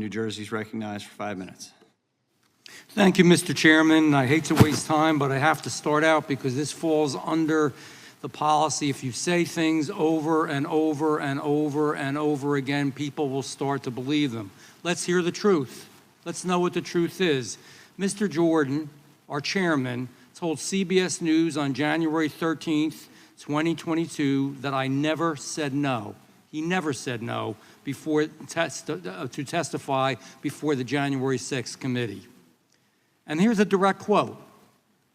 New Jersey is recognized for 5 minutes. Thank you, Mr. Chairman. I hate to waste time, but I have to start out because this falls under the policy. If you say things over and over and over and over again, people will start to believe them. Let's hear the truth. Let's know what the truth is. Mr. Jordan, our chairman, told CBS News on January 13th, 2022, that I never said no. He never said no before to testify before the January 6th committee. And here's a direct quote.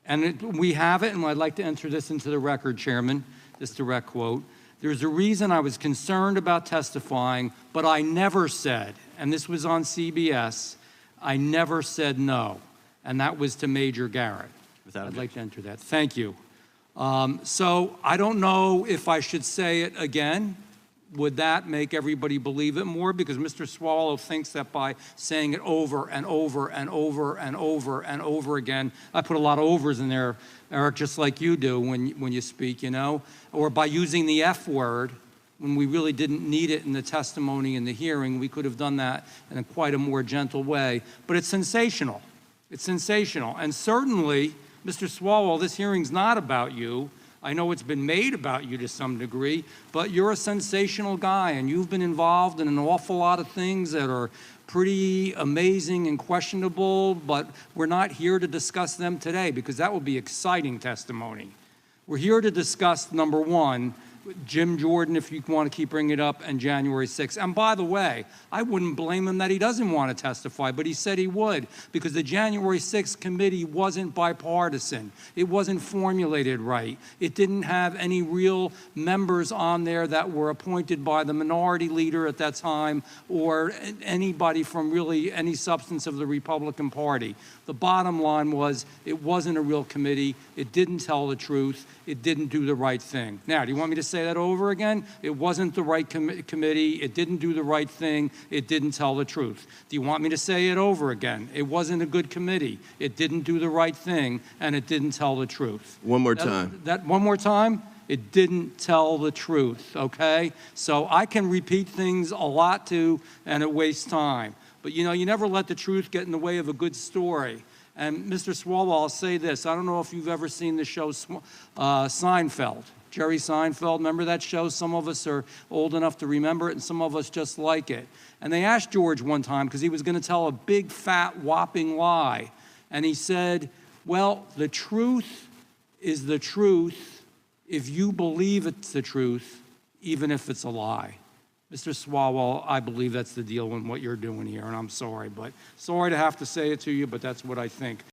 And we have it, and I'd like to enter this into the record, Chairman, this direct quote. "There's a reason I was concerned about testifying, but I never said," and this was on CBS, "I never said no." And that was to Major Garrett. I'd like to enter that. Thank you. So I don't know if I should say it again. Would that make everybody believe it more? Because Mr. Swalwell thinks that by saying it over and over and over and over and over again, I put a lot of overs in there, Eric, just like you do when you speak, you know, or by using the F word when we really didn't need it in the testimony in the hearing. We could have done that in a quite a more gentle way, but it's sensational. It's sensational. And certainly, Mr. Swalwell, this hearing's not about you. I know it's been made about you to some degree, but you're a sensational guy, and you've been involved in an awful lot of things that are pretty amazing and questionable, but we're not here to discuss them today because that will be exciting testimony. We're here to discuss, number one, Jim Jordan, if you want to keep bringing it up, and January 6th. And by the way, I wouldn't blame him that he doesn't want to testify, but he said he would because the January 6th committee wasn't bipartisan. It wasn't formulated right. It didn't have any real members on there that were appointed by the minority leader at that time or anybody from really any substance of the Republican Party. The bottom line was it wasn't a real committee. It didn't tell the truth. It didn't do the right thing. Now, do you want me to say that over again? It wasn't the right committee. It didn't do the right thing. It didn't tell the truth. Do you want me to say it over again? It wasn't a good committee. It didn't do the right thing, and it didn't tell the truth. One more time. One more time? It didn't tell the truth, okay? So I can repeat things a lot too, and it wastes time. But you know, you never let the truth get in the way of a good story. And Mr. Swalwell, I'll say this. I don't know if you've ever seen the show Seinfeld. Jerry Seinfeld, remember that show? Some of us are old enough to remember it, and some of us just like it. And they asked George one time, because he was going to tell a big, fat, whopping lie. And he said, well, the truth is the truth if you believe it's the truth, even if it's a lie. Mr. Swalwell, I believe that's the deal in what you're doing here, and I'm sorry. But sorry to have to say it to you, but that's what I think.